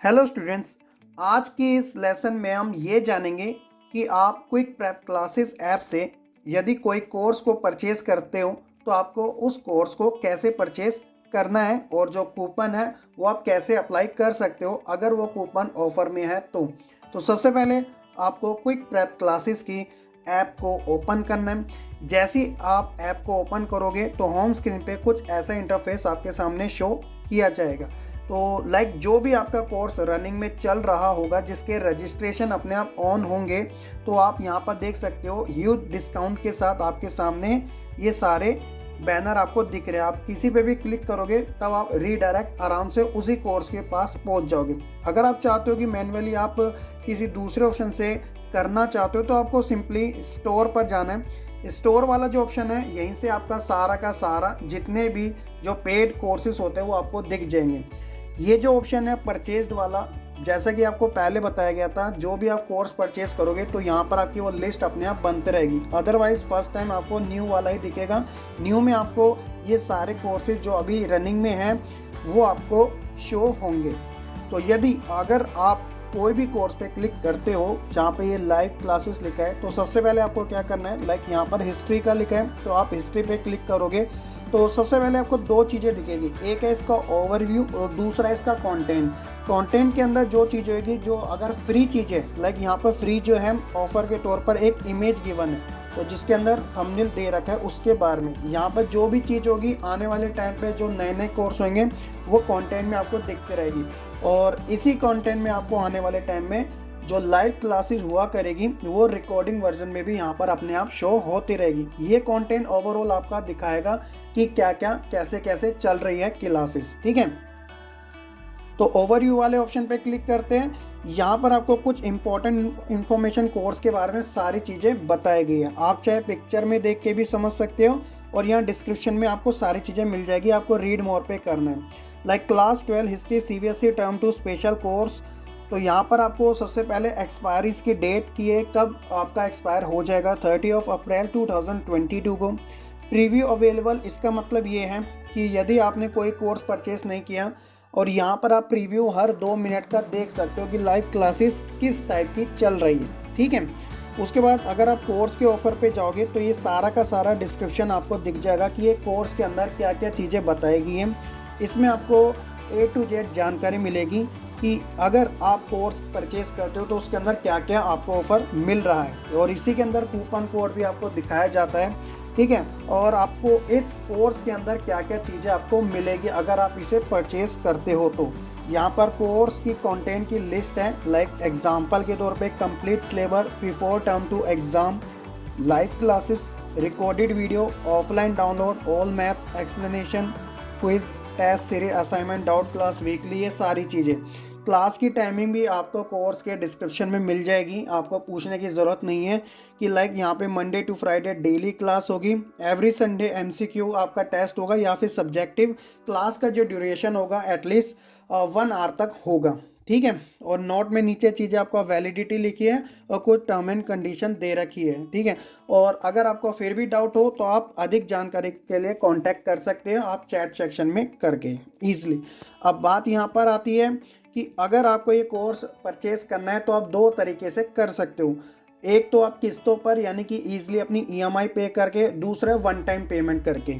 Hello students, आज के इस लेसन में हम ये जानेंगे कि आप क्विक प्रेप क्लासेस ऐप से यदि कोई कोर्स को परचेज करते हो तो आपको उस कोर्स को कैसे परचेज करना है और जो कूपन है वो आप कैसे अप्लाई कर सकते हो अगर वो कूपन ऑफर में है तो सबसे पहले आपको क्विक प्रेप क्लासेस की ऐप को ओपन करना है। जैसे ही आप ऐप को ओपन करोगे तो होम स्क्रीन पे कुछ ऐसा इंटरफेस आपके सामने शो किया जाएगा। तो जो भी आपका कोर्स रनिंग में चल रहा होगा जिसके रजिस्ट्रेशन अपने आप ऑन होंगे तो आप यहाँ पर देख सकते हो ह्यूज डिस्काउंट के साथ आपके सामने ये सारे बैनर आपको दिख रहे हैं। आप किसी पे भी क्लिक करोगे तब आप रीडायरेक्ट आराम से उसी कोर्स के पास पहुँच जाओगे। अगर आप चाहते हो कि मैन्युअली आप किसी दूसरे ऑप्शन से करना चाहते हो तो आपको सिंपली स्टोर पर जाना है। स्टोर वाला जो ऑप्शन है यहीं से आपका सारा का सारा जितने भी जो पेड कोर्सेज होते हैं वो आपको दिख जाएंगे। ये जो ऑप्शन है परचेज्ड वाला, जैसा कि आपको पहले बताया गया था, जो भी आप कोर्स परचेज करोगे तो यहाँ पर आपकी वो लिस्ट अपने आप बनते रहेगी। अदरवाइज फर्स्ट टाइम आपको न्यू वाला ही दिखेगा। न्यू में आपको ये सारे कोर्सेज जो अभी रनिंग में हैं वो आपको शो होंगे। तो यदि अगर आप कोई भी कोर्स पे क्लिक करते हो जहाँ पे ये लाइव क्लासेस लिखा है तो सबसे पहले आपको क्या करना है, यहाँ पर हिस्ट्री का लिखा है तो आप हिस्ट्री पे क्लिक करोगे तो सबसे पहले आपको दो चीज़ें दिखेगी। एक है इसका ओवरव्यू और दूसरा है इसका कंटेंट के अंदर जो चीज़ होगी, जो अगर फ्री चीज़ है यहाँ पर फ्री जो है ऑफर के तौर पर एक इमेज गिवन है तो जिसके अंदर थंबनेल दे रखा है उसके बारे में। यहाँ पर जो भी चीज़ होगी आने वाले टाइम पे जो नए नए कोर्स होंगे वो कंटेंट में आपको दिखते रहेगी और इसी कंटेंट में आपको आने वाले टाइम में जो लाइव क्लासेस हुआ करेगी वो रिकॉर्डिंग वर्जन में भी यहाँ पर अपने आप शो होती रहेगी। ये कंटेंट ओवरऑल आपका दिखाएगा कि क्या क्या कैसे कैसे चल रही है क्लासेस। ठीक है, तो ओवरव्यू वाले ऑप्शन पे क्लिक करते हैं। यहाँ पर आपको कुछ इंपॉर्टेंट इन्फॉर्मेशन कोर्स के बारे में सारी चीज़ें बताई गई है। आप चाहे पिक्चर में देख के भी समझ सकते हो और यहाँ डिस्क्रिप्शन में आपको सारी चीज़ें मिल जाएगी। आपको रीड मोर पे करना है। Class 12 history CBSE term 2 special course, तो यहाँ पर आपको सबसे पहले एक्सपायरी इसकी डेट की है, कब आपका एक्सपायर हो जाएगा, 30 अप्रैल 2022 को। प्रीव्यू अवेलेबल, इसका मतलब ये है कि यदि आपने कोई कोर्स परचेस नहीं किया और यहाँ पर आप प्रीव्यू हर 2 मिनट का देख सकते हो कि लाइव क्लासेस किस टाइप की चल रही है। ठीक है, उसके बाद अगर आप कोर्स के ऑफर पे जाओगे तो ये सारा का सारा डिस्क्रिप्शन आपको दिख जाएगा कि ये कोर्स के अंदर क्या क्या चीज़ें बताई गई हैं। इसमें आपको A to Z जानकारी मिलेगी कि अगर आप कोर्स परचेज करते हो तो उसके अंदर क्या क्या आपको ऑफर मिल रहा है और इसी के अंदर कूपन कोड भी आपको दिखाया जाता है। ठीक है, और आपको इस कोर्स के अंदर क्या क्या चीज़ें आपको मिलेगी अगर आप इसे परचेज करते हो तो यहाँ पर कोर्स की कंटेंट की लिस्ट है। एग्जांपल के तौर पे complete syllabus before term two exam, live classes, recorded video, offline download, all math explanation, quiz, test series, assignment, doubt class, weekly, ये सारी चीज़ें। क्लास की टाइमिंग भी आपको कोर्स के डिस्क्रिप्शन में मिल जाएगी। आपको पूछने की ज़रूरत नहीं है कि यहाँ पे Monday to Friday daily class होगी, एवरी संडे MCQ आपका टेस्ट होगा या फिर सब्जेक्टिव। क्लास का जो ड्यूरेशन होगा एटलीस्ट 1 आवर तक होगा। ठीक है, और नोट में नीचे चीज़ें आपको वैलिडिटी लिखी है और कुछ टर्म एंड कंडीशन दे रखी है। ठीक है, और अगर आपको फिर भी डाउट हो तो आप अधिक जानकारी के लिए कांटेक्ट कर सकते हो आप चैट सेक्शन में करके ईजिली। अब बात यहाँ पर आती है कि अगर आपको ये कोर्स परचेज करना है तो आप 2 तरीके से कर सकते हो। एक तो आप किस्तों पर यानी कि ईजिली अपनी EMI पे करके, दूसरा वन टाइम पेमेंट करके।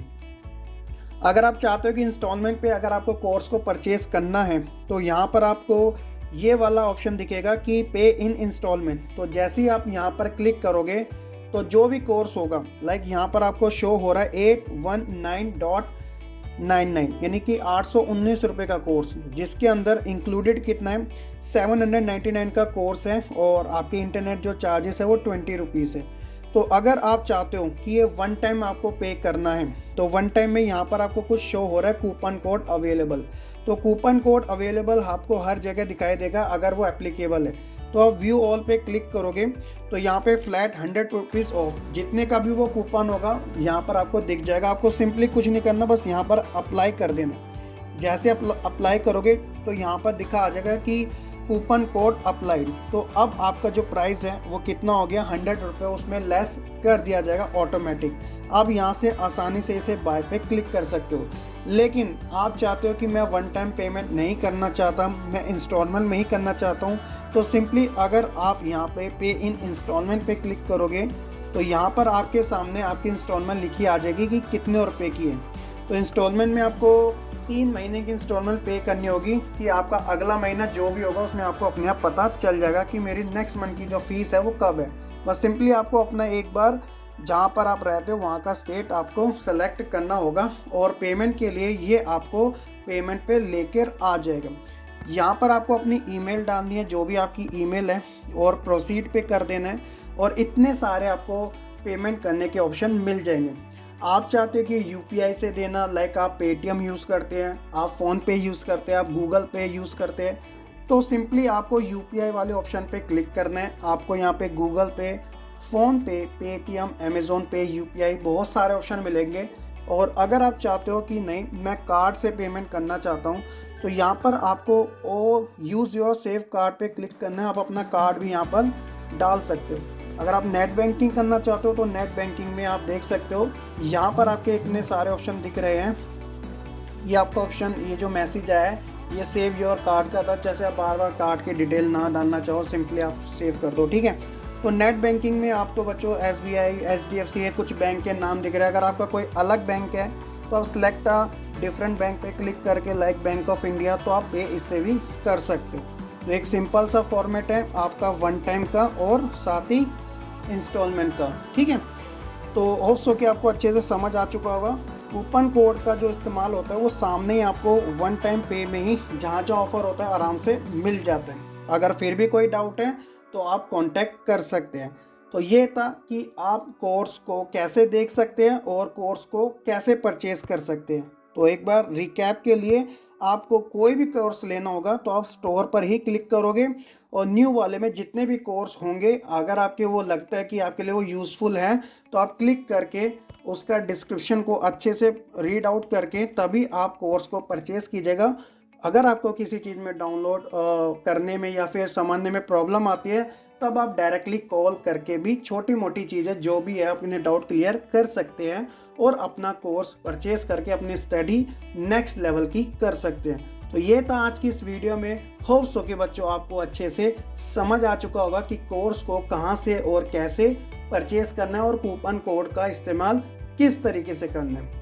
अगर आप चाहते हो कि इंस्टॉलमेंट पे अगर आपको कोर्स को परचेज करना है तो यहाँ पर आपको ये वाला ऑप्शन दिखेगा कि पे इन इंस्टॉलमेंट। तो जैसे ही आप यहाँ पर क्लिक करोगे तो जो भी कोर्स होगा यहाँ पर आपको शो हो रहा है 819.99 यानी कि 819 रुपये का कोर्स, जिसके अंदर इंक्लूडेड कितना है 799 का कोर्स है और आपके इंटरनेट जो चार्जेस है वो 20 रुपीज़ है। तो अगर आप चाहते हो कि ये वन टाइम आपको पे करना है तो वन टाइम में यहाँ पर आपको कुछ शो हो रहा है कूपन कोड अवेलेबल। तो कूपन कोड अवेलेबल आपको हर जगह दिखाई देगा अगर वो एप्लीकेबल है। तो आप व्यू ऑल पे क्लिक करोगे तो यहाँ पे फ्लैट 100 रुपीज़ ऑफ, जितने का भी वो कूपन होगा यहाँ पर आपको दिख जाएगा। आपको सिंपली कुछ नहीं करना, बस यहाँ पर अप्लाई कर देना। जैसे अप्लाई करोगे तो यहाँ पर दिखा आ जाएगा कि कूपन कोड अप्लाइड। तो अब आपका जो प्राइस है वो कितना हो गया, 100 रुपये उसमें लेस कर दिया जाएगा ऑटोमेटिक। अब यहाँ से आसानी से इसे बाय पे क्लिक कर सकते हो। लेकिन आप चाहते हो कि मैं वन टाइम पेमेंट नहीं करना चाहता, मैं इंस्टॉलमेंट में ही करना चाहता हूँ, तो सिंपली अगर आप यहाँ पे इन इंस्टॉलमेंट पे क्लिक करोगे तो यहाँ पर आपके सामने आपकी इंस्टॉलमेंट लिखी आ जाएगी कि कितने रुपए की है। तो इंस्टॉलमेंट में आपको 3 महीने की इंस्टॉलमेंट पे करनी होगी कि आपका अगला महीना जो भी होगा उसमें आपको अपने आप पता चल जाएगा कि मेरी नेक्स्ट मंथ की जो फीस है वो कब है। बस सिंपली आपको अपना एक बार जहाँ पर आप रहते हो वहाँ का स्टेट आपको सेलेक्ट करना होगा और पेमेंट के लिए ये आपको पेमेंट पे लेकर आ जाएगा। यहाँ पर आपको अपनी ईमेल डालनी है, जो भी आपकी ईमेल है, और प्रोसीड पे कर देना है और इतने सारे आपको पेमेंट करने के ऑप्शन मिल जाएंगे। आप चाहते हो कि यूपीआई से देना, लाइक आप पेटीएम यूज़ करते हैं, आप फ़ोन पे यूज़ करते हैं, आप गूगल पे यूज़ करते हैं, तो सिंपली आपको यूपीआई वाले ऑप्शन पे क्लिक करना है। आपको यहाँ पे गूगल पे, फ़ोन पे, पेटीएम, अमेज़ोन पे, यूपीआई बहुत सारे ऑप्शन मिलेंगे। और अगर आप चाहते हो कि नहीं मैं कार्ड से पेमेंट करना चाहता हूँ, तो यहाँ पर आपको ओ यूज़ योर सेव कार्ड पे क्लिक करना है। आप अपना कार्ड भी यहाँ पर डाल सकते हो। अगर आप नेट बैंकिंग करना चाहते हो तो नेट बैंकिंग में आप देख सकते हो, यहाँ पर आपके इतने सारे ऑप्शन दिख रहे हैं। ये आपका ऑप्शन, ये जो मैसेज आया है ये सेव योर कार्ड का था। जैसे आप बार बार कार्ड की डिटेल ना डालना चाहो, सिंपली आप सेव कर दो, ठीक है। तो नेट बैंकिंग में आपको बच्चों एसबीआई, एचडीएफसी है, कुछ बैंक के नाम दिख रहे हैं। अगर आपका कोई अलग बैंक है तो आप सिलेक्ट डिफरेंट बैंक पे क्लिक करके, लाइक बैंक ऑफ इंडिया, तो आप पे इससे भी कर सकते हो। तो एक सिंपल सा फॉर्मेट है आपका वन टाइम का और साथ ही इंस्टॉलमेंट का, ठीक है। तो होप सो कि आपको अच्छे से समझ आ चुका होगा। कूपन कोड का जो इस्तेमाल होता है वो सामने ही आपको वन टाइम पे में ही जहाँ जहाँ ऑफर होता है आराम से मिल जाता है। अगर फिर भी कोई डाउट है तो आप कांटेक्ट कर सकते हैं। तो ये था कि आप कोर्स को कैसे देख सकते हैं और कोर्स को कैसे परचेज कर सकते हैं। तो एक बार रिकैप के लिए, आपको कोई भी कोर्स लेना होगा तो आप स्टोर पर ही क्लिक करोगे और न्यू वाले में जितने भी कोर्स होंगे, अगर आपके वो लगता है कि आपके लिए वो यूज़फुल है, तो आप क्लिक करके उसका डिस्क्रिप्शन को अच्छे से रीड आउट करके तभी आप कोर्स को परचेज़ कीजिएगा। अगर आपको किसी चीज़ में डाउनलोड करने में या फिर समझने में प्रॉब्लम आती है, तब आप डायरेक्टली कॉल करके भी छोटी मोटी चीज़ें जो भी है अपने डाउट क्लियर कर सकते हैं और अपना कोर्स परचेज करके अपनी स्टडी नेक्स्ट लेवल की कर सकते हैं। तो ये था आज की इस वीडियो में। होप सो कि बच्चों आपको अच्छे से समझ आ चुका होगा कि कोर्स को कहाँ से और कैसे परचेज करना है और कूपन कोड का इस्तेमाल किस तरीके से करना है।